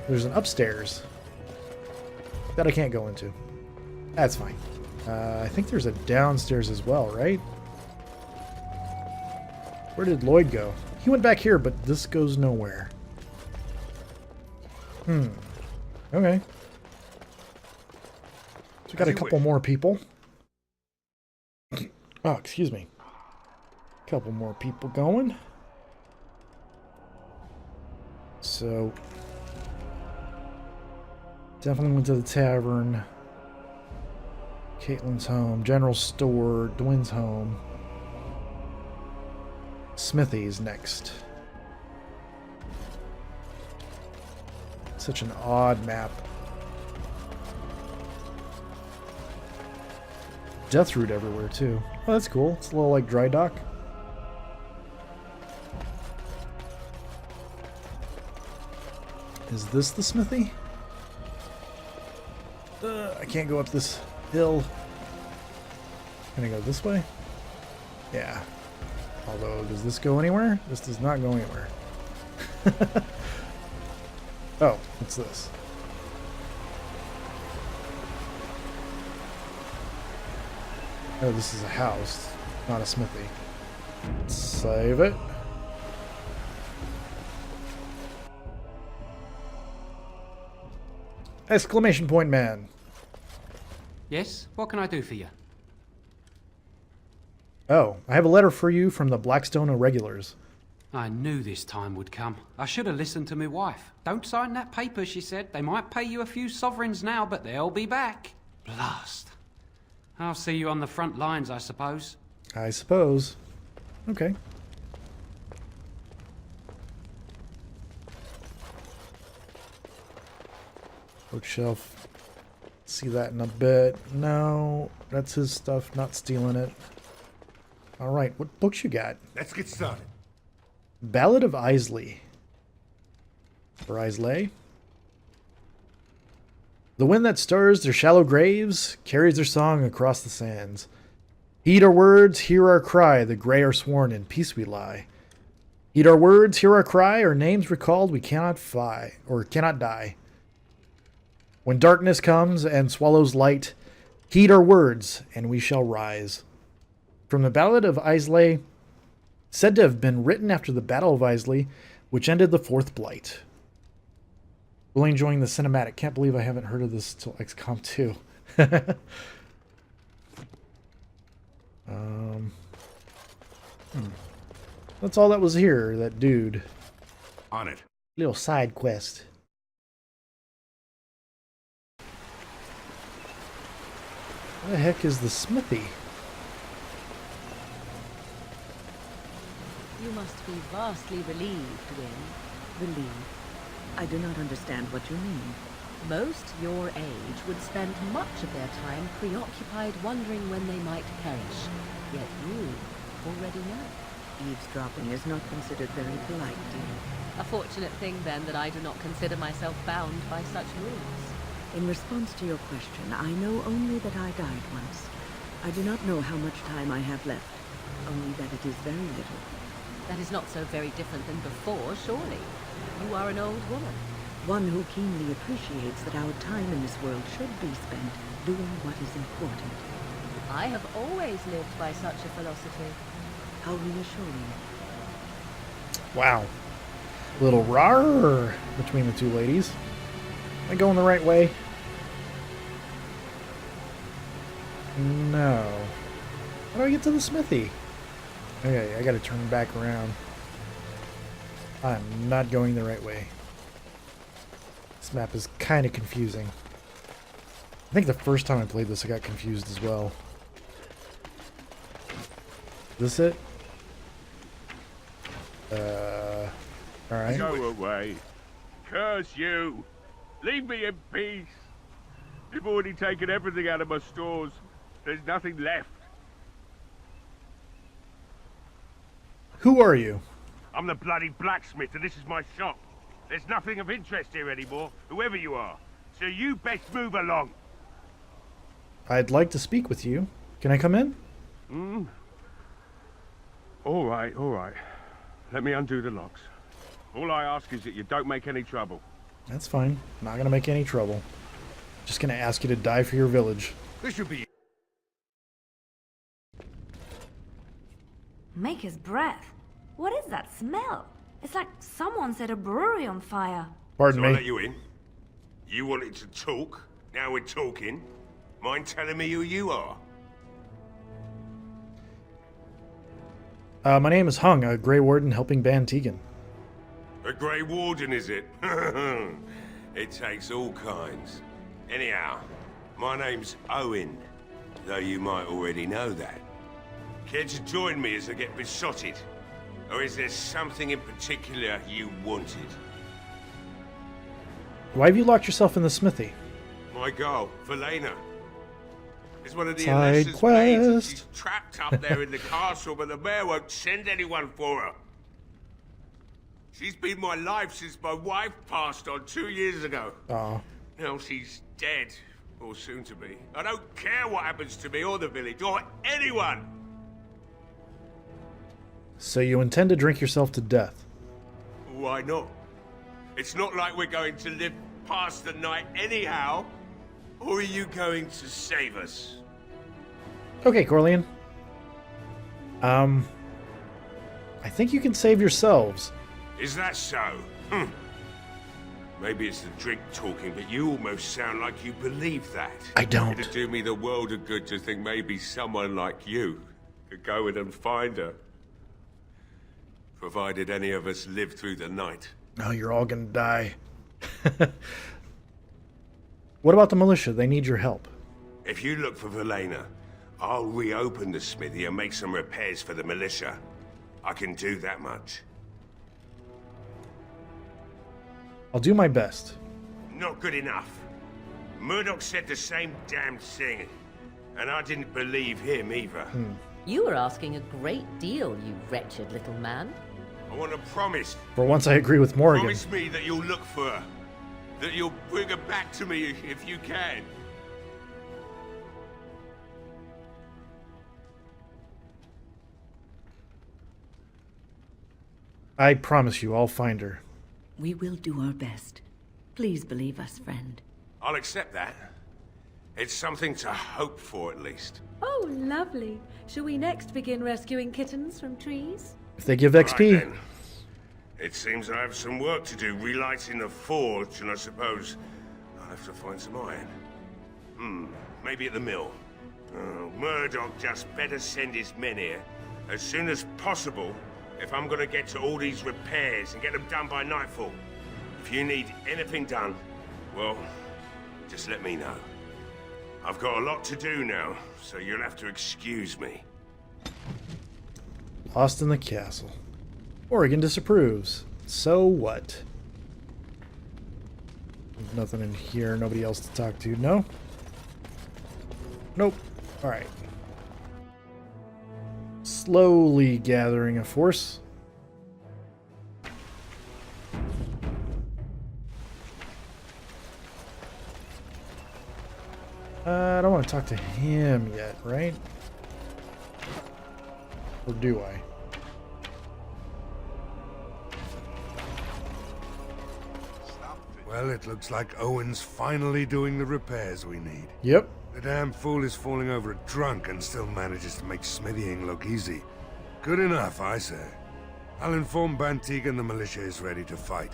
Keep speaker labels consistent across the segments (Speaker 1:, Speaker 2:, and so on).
Speaker 1: There's an upstairs that I can't go into. That's fine. I think there's a downstairs as well, right? Where did Lloyd go? He went back here, but this goes nowhere. Okay. So we got a couple more people. Oh, excuse me. Couple more people going. So definitely went to the tavern. Caitlin's home. General store. Dwyn's home. Smithy's next. Such an odd map. Death root everywhere too. Oh, that's cool. It's a little like dry dock. Is this the smithy? I can't go up this hill. Can I go this way? Yeah. Although, does this go anywhere? This does not go anywhere. Oh, what's this? Oh, this is a house, not a smithy. Save it. Exclamation point man.
Speaker 2: Yes? What can I do for you?
Speaker 1: Oh, I have a letter for you from the Blackstone Irregulars.
Speaker 2: I knew this time would come. I should have listened to my wife. Don't sign that paper, she said. They might pay you a few sovereigns now, but they'll be back. Blast. I'll see you on the front lines, I suppose.
Speaker 1: I suppose. Okay. Bookshelf. See that in a bit. No, that's his stuff. Not stealing it. All right, what books you got?
Speaker 3: Let's get started.
Speaker 1: Ballad of Isley. Or Islay. The wind that stirs their shallow graves carries their song across the sands. Heed our words, hear our cry, the grey are sworn, in peace we lie. Heed our words, hear our cry, our names recalled, we cannot fly, or cannot die. When darkness comes and swallows light, heed our words, and we shall rise. From the Ballad of Islay, said to have been written after the Battle of Islay, which ended the Fourth Blight. Really enjoying the cinematic. Can't believe I haven't heard of this till XCOM 2. That's all that was here, that dude.
Speaker 3: On it.
Speaker 1: Little side quest. What the heck is the smithy?
Speaker 4: You must be vastly relieved, Wynne. Relieved? I do not understand what you mean. Most your age would spend much of their time preoccupied wondering when they might perish. Yet you already know. Eavesdropping is not considered very polite, dear. A fortunate thing, then, that I do not consider myself bound by such rules. In response to your question, I know only that I died once. I do not know how much time I have left, only that it is very little. That is not so very different than before, surely. You are an old woman. One who keenly appreciates that our time in this world should be spent doing what is important. I have always lived by such a philosophy. How reassuring.
Speaker 1: Wow. Little rar between the two ladies. Am I going the right way? No. How do I get to the smithy? Okay, I gotta turn back around. I'm not going the right way. This map is kind of confusing. I think the first time I played this I got confused as well. Is this it? Alright.
Speaker 5: Go away. Curse you. Leave me in peace. You've already taken everything out of my stores. There's nothing left.
Speaker 1: Who are you?
Speaker 5: I'm the bloody blacksmith and this is my shop. There's nothing of interest here anymore, whoever you are. So you best move along.
Speaker 1: I'd like to speak with you. Can I come in?
Speaker 5: All right. Let me undo the locks. All I ask is that you don't make any trouble.
Speaker 1: That's fine. Not gonna make any trouble. Just gonna ask you to die for your village.
Speaker 3: This should be...
Speaker 6: Maker's breath. What is that smell? It's like someone set a brewery on fire.
Speaker 1: Pardon
Speaker 3: So I
Speaker 1: me.
Speaker 3: let you in. You wanted to talk. Now we're talking. Mind telling me who you are?
Speaker 1: My name is Hung, a Grey Warden helping Ban Tegan.
Speaker 3: A Grey Warden, is it? It takes all kinds. Anyhow, my name's Owen, though you might already know that. Care to join me as I get besotted? Or is there something in particular you wanted?
Speaker 1: Why have you locked yourself in the smithy?
Speaker 3: My girl, Velena. Is one of the
Speaker 1: Side
Speaker 3: Alessa's maids, and
Speaker 1: quest.
Speaker 3: she's trapped up there in the castle, but the mayor won't send anyone for her. She's been my life since my wife passed on 2 years ago.
Speaker 1: Aw.
Speaker 3: Now she's dead, or soon to be. I don't care what happens to me or the village, or anyone!
Speaker 1: So you intend to drink yourself to death?
Speaker 3: Why not? It's not like we're going to live past the night anyhow. Or are you going to save us?
Speaker 1: Okay, Corleone. I think you can save yourselves.
Speaker 3: Is that so? Maybe it's the drink talking, but you almost sound like you believe that.
Speaker 1: I don't.
Speaker 3: It'd do me the world of good to think maybe someone like you could go in and find her. Provided any of us live through the night.
Speaker 1: No, you're all gonna die. What about the militia? They need your help.
Speaker 3: If you look for Velena, I'll reopen the smithy and make some repairs for the militia. I can do that much.
Speaker 1: I'll do my best.
Speaker 3: Not good enough. Murdoch said the same damn thing, and I didn't believe him either.
Speaker 4: You are asking a great deal, you wretched little man.
Speaker 3: I want to promise.
Speaker 1: For once, I agree with Morgan.
Speaker 3: Promise me that you'll look for her. That you'll bring her back to me if you can.
Speaker 1: I promise you, I'll find her.
Speaker 7: We will do our best. Please believe us, friend.
Speaker 3: I'll accept that. It's something to hope for, at least.
Speaker 6: Oh, lovely. Shall we next begin rescuing kittens from trees?
Speaker 1: If they give
Speaker 3: Right
Speaker 1: XP,
Speaker 3: then. It seems I have some work to do relighting the forge, and I suppose I'll have to find some iron. Maybe at the mill. Oh, Murdoch just better send his men here as soon as possible if I'm gonna get to all these repairs and get them done by nightfall. If you need anything done, well, just let me know. I've got a lot to do now, so you'll have to excuse me.
Speaker 1: lost in the castle. Oregon disapproves. So what? There's nothing in here. Nobody else to talk to. No? Nope. Alright. Slowly gathering a force. I don't want to talk to him yet, right? Or do I?
Speaker 8: Well, it looks like Owen's finally doing the repairs we need.
Speaker 1: Yep.
Speaker 8: The damn fool is falling over drunk and still manages to make smithying look easy. Good enough, I say. I'll inform Bantig and the militia is ready to fight.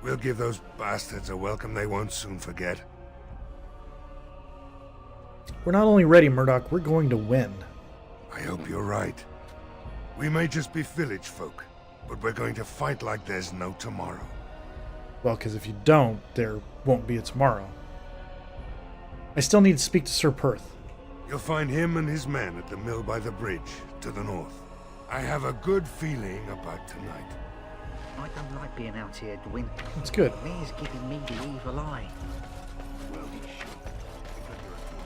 Speaker 8: We'll give those bastards a welcome they won't soon forget.
Speaker 1: We're not only ready, Murdoch, we're going to win.
Speaker 8: I hope you're right. We may just be village folk, but we're going to fight like there's no tomorrow.
Speaker 1: Well, because if you don't, there won't be a tomorrow. I still need to speak to Sir Perth.
Speaker 8: You'll find him and his men at the mill by the bridge, to the north. I have a good feeling about tonight.
Speaker 9: I don't like being out here, Dwin.
Speaker 1: That's good.
Speaker 9: Mayor's giving me the evil eye.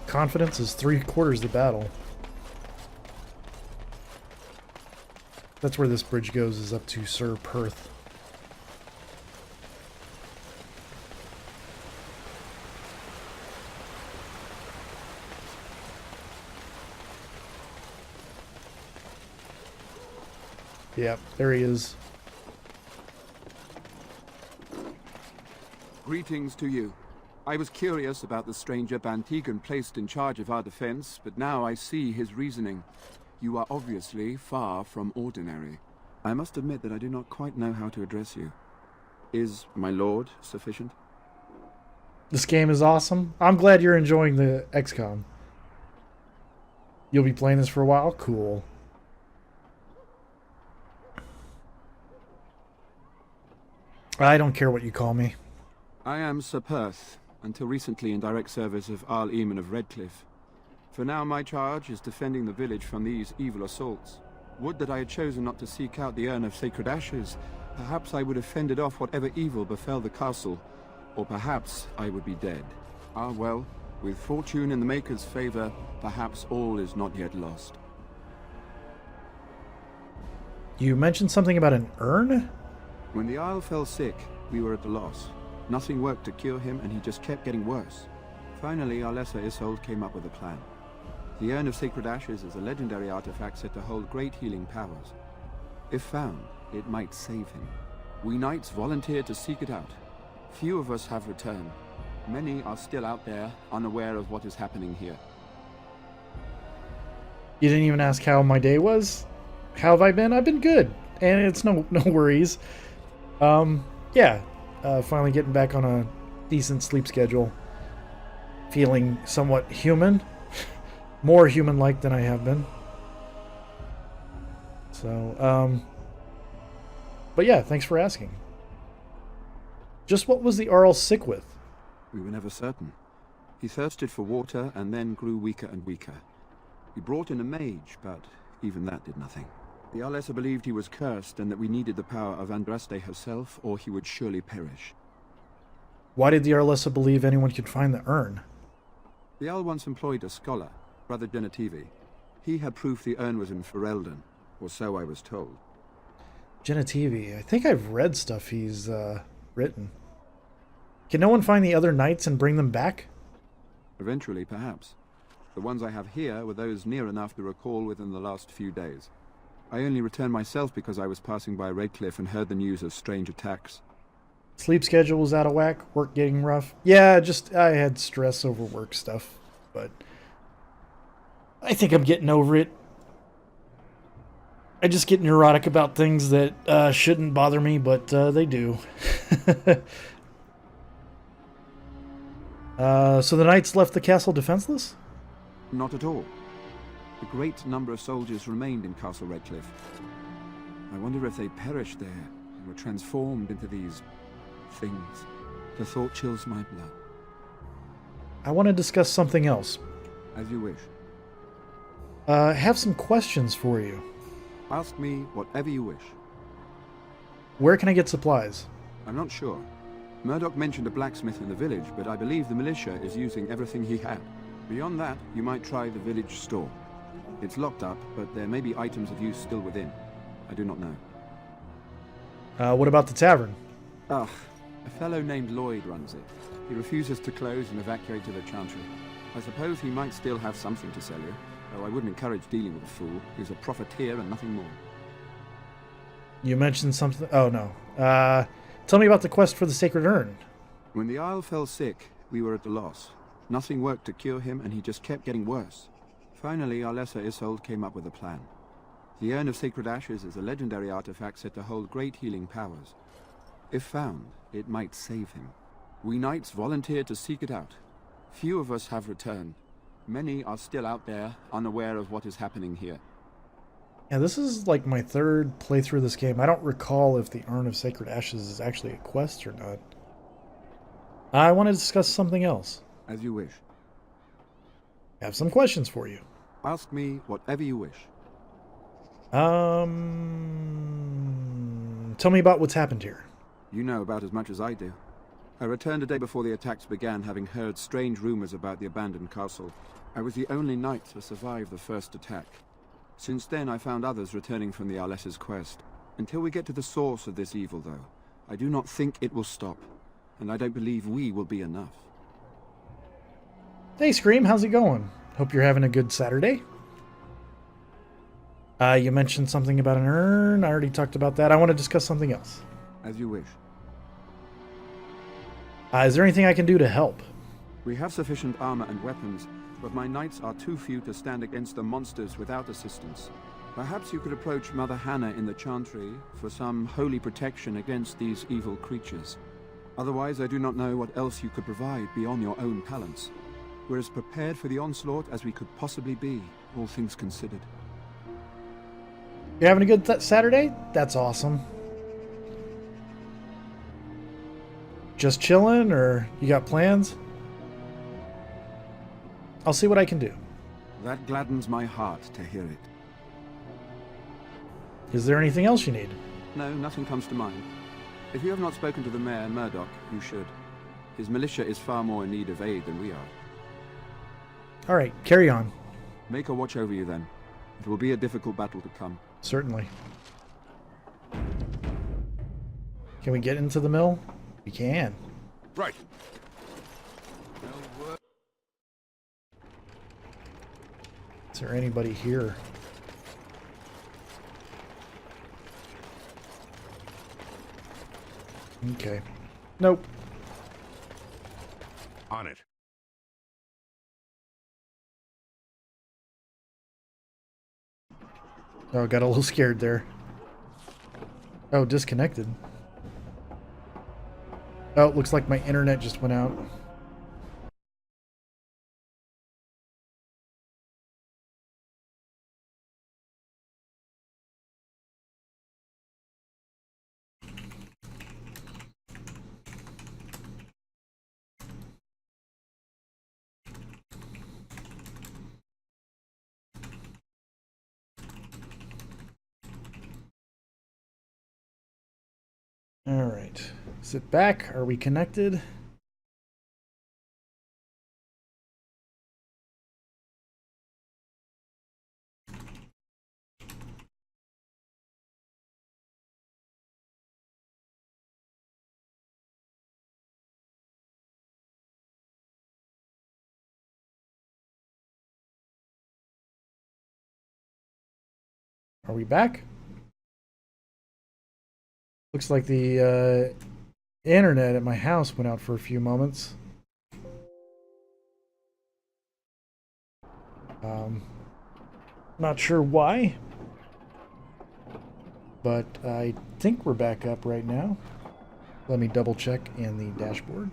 Speaker 1: Confidence is 3/4 the battle. That's where this bridge goes, is up to Sir Perth. Yep, there he is.
Speaker 10: Greetings to you. I was curious about the stranger Bantegan placed in charge of our defense, but now I see his reasoning. You are obviously far from ordinary. I must admit that I do not quite know how to address you. Is my lord sufficient?
Speaker 1: This game is awesome. I'm glad you're enjoying the XCOM. You'll be playing this for a while? Cool. I don't care what you call me.
Speaker 10: I am Sir Perth, until recently in direct service of Arl Eamon of Redcliffe. For now my charge is defending the village from these evil assaults. Would that I had chosen not to seek out the Urn of Sacred Ashes. Perhaps I would have fended off whatever evil befell the castle, or perhaps I would be dead. Ah well, with fortune in the Maker's favor, perhaps all is not yet lost.
Speaker 1: You mentioned something about an urn?
Speaker 10: When the Isle fell sick, we were at a loss. Nothing worked to cure him, and he just kept getting worse. Finally, our lesser Isolde came up with a plan. The Urn of Sacred Ashes is a legendary artifact said to hold great healing powers. If found, it might save him. We knights volunteered to seek it out. Few of us have returned. Many are still out there, unaware of what is happening here.
Speaker 1: You didn't even ask how my day was? How have I been? I've been good. And it's no worries. Yeah. Finally getting back on a decent sleep schedule. Feeling somewhat human. More human-like than I have been. So, but yeah, thanks for asking. Just what was the Arl sick with?
Speaker 10: We were never certain. He thirsted for water and then grew weaker and weaker. We brought in a mage, but even that did nothing. The Arlessa believed he was cursed and that we needed the power of Andraste herself, or he would surely perish.
Speaker 1: Why did the Arlessa believe anyone could find the urn?
Speaker 10: The Arl once employed a scholar, Brother Genetivi. He had proof the urn was in Ferelden, or so I was told.
Speaker 1: Genetivi. I think I've read stuff he's written. Can no one find the other knights and bring them back?
Speaker 10: Eventually, perhaps. The ones I have here were those near enough to recall within the last few days. I only returned myself because I was passing by Redcliffe and heard the news of strange attacks.
Speaker 1: Sleep schedule was out of whack, work getting rough. Yeah, I had stress over work stuff, but I think I'm getting over it. I just get neurotic about things that shouldn't bother me, but they do. So the knights left the castle defenseless?
Speaker 10: Not at all. A great number of soldiers remained in Castle Redcliffe. I wonder if they perished there and were transformed into these things. The thought chills my blood.
Speaker 1: I want to discuss something else.
Speaker 10: As you wish.
Speaker 1: I have some questions for you.
Speaker 10: Ask me whatever you wish.
Speaker 1: Where can I get supplies?
Speaker 10: I'm not sure. Murdoch mentioned a blacksmith in the village, but I believe the militia is using everything he had. Beyond that, you might try the village store. It's locked up, but there may be items of use still within. I do not know.
Speaker 1: What about the tavern?
Speaker 10: Ah, a fellow named Lloyd runs it. He refuses to close and evacuate to the Chantry. I suppose he might still have something to sell you, though I wouldn't encourage dealing with a fool. He's a profiteer and nothing more.
Speaker 1: You mentioned something... Oh, no. Tell me about the quest for the Sacred Urn.
Speaker 10: When the Isle fell sick, we were at a loss. Nothing worked to cure him, and he just kept getting worse. Finally, our lesser Isolde came up with a plan. The Urn of Sacred Ashes is a legendary artifact said to hold great healing powers. If found, it might save him. We knights volunteered to seek it out. Few of us have returned. Many are still out there, unaware of what is happening here.
Speaker 1: Yeah, this is like my third playthrough of this game. I don't recall if the Urn of Sacred Ashes is actually a quest or not. I want to discuss something else.
Speaker 10: As you wish.
Speaker 1: I have some questions for you.
Speaker 10: Ask me whatever you wish.
Speaker 1: Tell me about what's happened here.
Speaker 10: You know about as much as I do. I returned a day before the attacks began, having heard strange rumors about the abandoned castle. I was the only knight to survive the first attack. Since then, I found others returning from the Arlessa's quest. Until we get to the source of this evil, though, I do not think it will stop. And I don't believe we will be enough.
Speaker 1: Hey, Scream, how's it going? Hope you're having a good Saturday. You mentioned something about an urn. I already talked about that. I want to discuss something else.
Speaker 10: As you wish.
Speaker 1: Is there anything I can do to help?
Speaker 10: We have sufficient armor and weapons, but my knights are too few to stand against the monsters without assistance. Perhaps you could approach Mother Hannah in the Chantry for some holy protection against these evil creatures. Otherwise, I do not know what else you could provide beyond your own talents. We're as prepared for the onslaught as we could possibly be, all things considered.
Speaker 1: You're having a good Saturday? That's awesome. Just chilling, or you got plans? I'll see what I can do.
Speaker 10: That gladdens my heart to hear it.
Speaker 1: Is there anything else you need?
Speaker 10: No, nothing comes to mind. If you have not spoken to the Mayor, Murdoch, you should. His militia is far more in need of aid than we are.
Speaker 1: Alright, carry on.
Speaker 10: Make a watch over you then. It will be a difficult battle to come.
Speaker 1: Certainly. Can we get into the mill? We can.
Speaker 8: Right.
Speaker 1: Is there anybody here? Okay. Nope.
Speaker 8: On it.
Speaker 1: Oh, got a little scared there. Oh, disconnected. Oh, looks like my internet just went out. All right. Is it back? Are we connected? Are we back? Looks like the internet at my house went out for a few moments. Not sure why, but I think we're back up right now. Let me double check in the dashboard.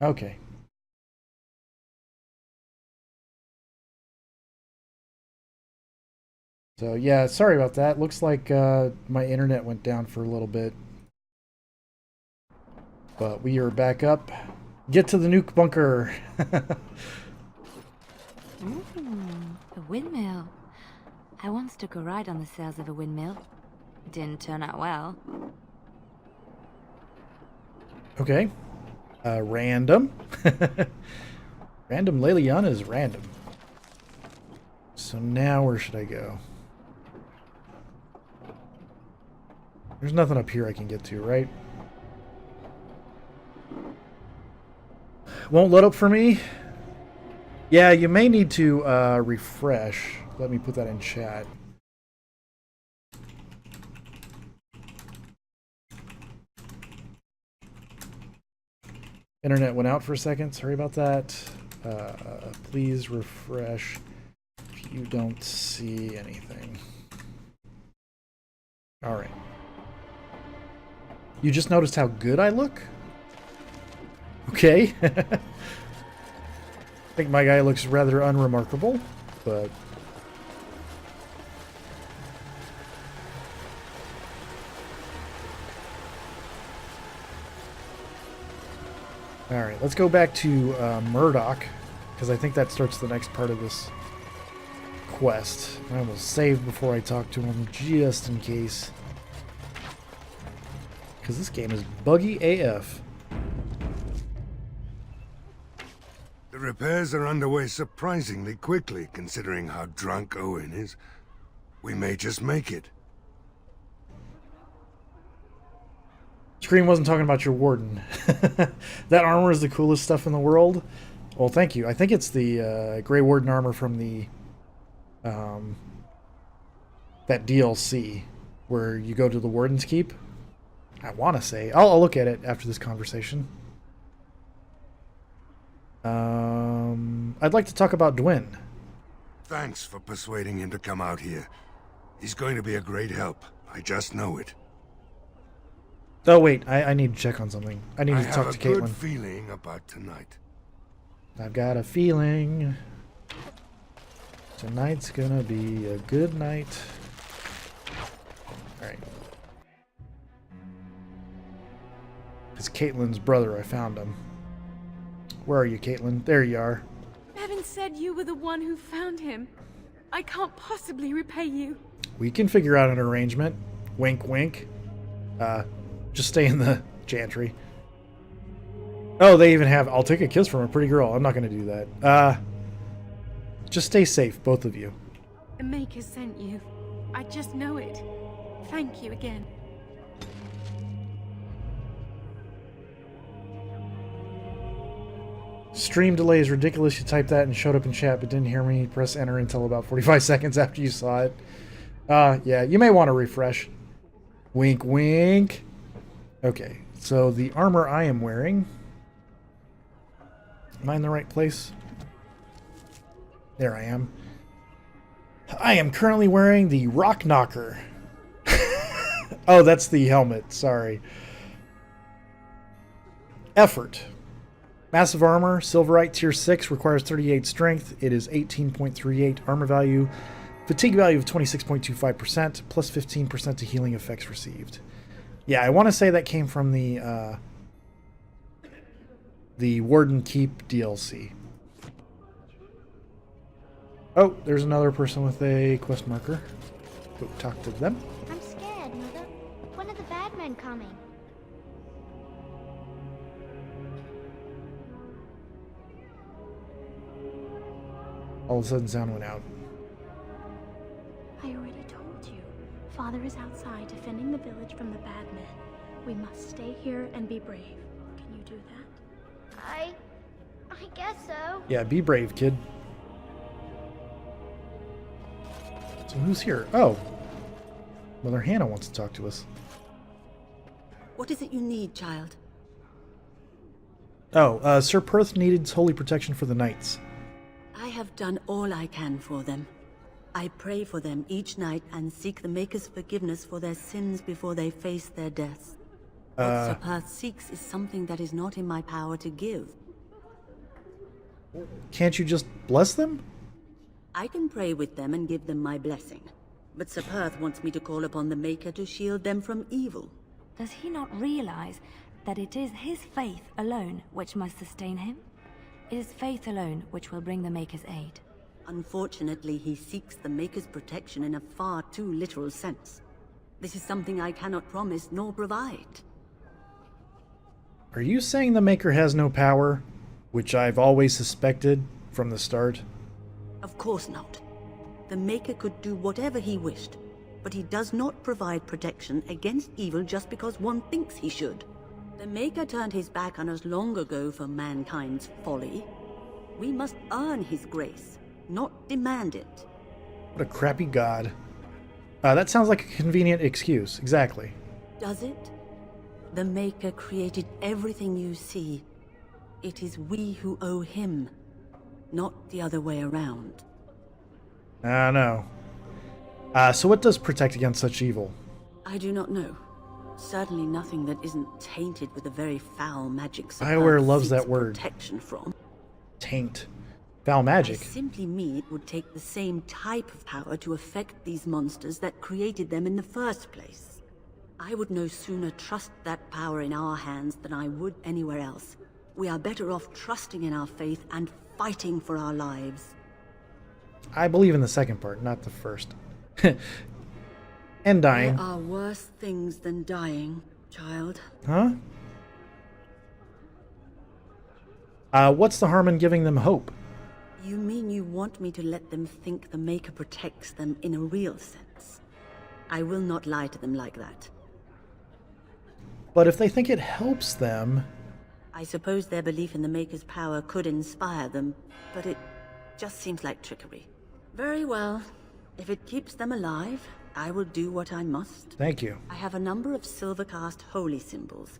Speaker 1: Okay. So yeah, sorry about that. Looks like my internet went down for a little bit. But we are back up. Get to the nuke bunker.
Speaker 6: A windmill. I once took a ride on the sails of a windmill. Didn't turn out well.
Speaker 1: Okay. Random. Random Leliana is random. So now where should I go? There's nothing up here I can get to, right? Won't load up for me? Yeah, you may need to refresh. Let me put that in chat. Internet went out for a second. Sorry about that. Please refresh if you don't see anything. All right. You just noticed how good I look? Okay. I think my guy looks rather unremarkable, but... Alright, let's go back to Murdoch, because I think that starts the next part of this quest. I will save before I talk to him, just in case. Because this game is buggy AF.
Speaker 8: The repairs are underway surprisingly quickly, considering how drunk Owen is. We may just make it.
Speaker 1: Scream wasn't talking about your warden. That armor is the coolest stuff in the world. Well, thank you. I think it's the Grey Warden armor from the that DLC where you go to the Warden's Keep. I want to say. I'll look at it after this conversation. I'd like to talk about Dwyn.
Speaker 8: Thanks for persuading him to come out here. He's going to be a great help. I just know it.
Speaker 1: Oh, wait. I need to check on something. I need to talk to
Speaker 8: I have a
Speaker 1: Caitlin.
Speaker 8: good feeling about tonight.
Speaker 1: I've got a feeling tonight's gonna be a good night. Alright. It's Caitlin's brother. I found him. Where are you, Caitlin? There you are.
Speaker 11: Evan said you were the one who found him. I can't possibly repay you.
Speaker 1: We can figure out an arrangement. Wink, wink. Just stay in the chantry. Oh, they even have, I'll take a kiss from a pretty girl. I'm not going to do that. Just stay safe, both of you.
Speaker 11: The Maker sent you. I just know it. Thank you again.
Speaker 1: Stream delay is ridiculous. You typed that and showed up in chat but didn't hear me. Press enter until about 45 seconds after you saw it. Yeah, you may want to refresh. Wink, wink. Okay, so the armor I am wearing... Am I in the right place? There I am. I am currently wearing the Rock Knocker. Oh, that's the helmet. Sorry. Effort. Massive armor, Silverite, tier 6, requires 38 strength. It is 18.38 armor value. Fatigue value of 26.25%, plus 15% to healing effects received. Yeah, I want to say that came from the Warden Keep DLC. Oh, there's another person with a quest marker. Go talk to them.
Speaker 12: I'm scared, Mother. When are the bad men coming?
Speaker 1: All of a sudden, sound went out.
Speaker 13: I already told you. Father is outside defending the village from the bad men. We must stay here and be brave. Can you do that?
Speaker 12: I guess so.
Speaker 1: Yeah, be brave, kid. So who's here? Oh. Mother Hannah wants to talk to us.
Speaker 7: What is it you need, child?
Speaker 1: Oh, Sir Perth needed holy protection for the knights.
Speaker 7: I have done all I can for them. I pray for them each night and seek the Maker's forgiveness for their sins before they face their deaths. What Sir Perth seeks is something that is not in my power to give.
Speaker 1: Can't you just bless them?
Speaker 7: I can pray with them and give them my blessing. But Sir Perth wants me to call upon the Maker to shield them from evil.
Speaker 6: Does he not realize that it is his faith alone which must sustain him? It is faith alone which will bring the Maker's aid.
Speaker 7: Unfortunately, he seeks the Maker's protection in a far too literal sense. This is something I cannot promise nor provide.
Speaker 1: Are you saying the Maker has no power? Which I've always suspected from the start.
Speaker 7: Of course not. The Maker could do whatever he wished, but he does not provide protection against evil just because one thinks he should. The Maker turned his back on us long ago for mankind's folly. We must earn his grace, not demand it.
Speaker 1: What a crappy god. That sounds like a convenient excuse. Exactly.
Speaker 7: Does it? The Maker created everything you see. It is we who owe him, not the other way around.
Speaker 1: I know. So what does protect against such evil?
Speaker 7: I do not know. Certainly nothing that isn't tainted with a very foul magic.
Speaker 1: BioWare loves that word.
Speaker 7: Protection from.
Speaker 1: Taint. Foul magic.
Speaker 7: I simply mean it would take the same type of power to affect these monsters that created them in the first place. I would no sooner trust that power in our hands than I would anywhere else. We are better off trusting in our faith and fighting for our lives.
Speaker 1: I believe in the second part, not the first. And dying.
Speaker 7: There are worse things than dying, child.
Speaker 1: Huh? What's the harm in giving them hope?
Speaker 7: You mean you want me to let them think the Maker protects them in a real sense? I will not lie to them like that.
Speaker 1: But if they think it helps them...
Speaker 7: I suppose their belief in the Maker's power could inspire them, but it just seems like trickery. Very well. If it keeps them alive, I will do what I must.
Speaker 1: Thank you.
Speaker 7: I have a number of Silvercast holy symbols.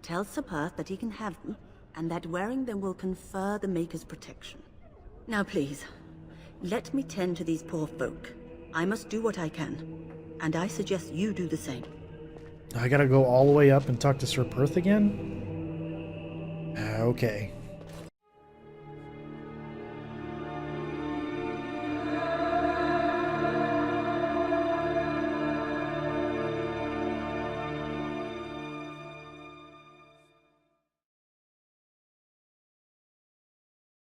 Speaker 7: Tell Sir Perth that he can have them, and that wearing them will confer the Maker's protection. Now please, let me tend to these poor folk. I must do what I can, and I suggest you do the same.
Speaker 1: I gotta go all the way up and talk to Sir Perth again? Okay.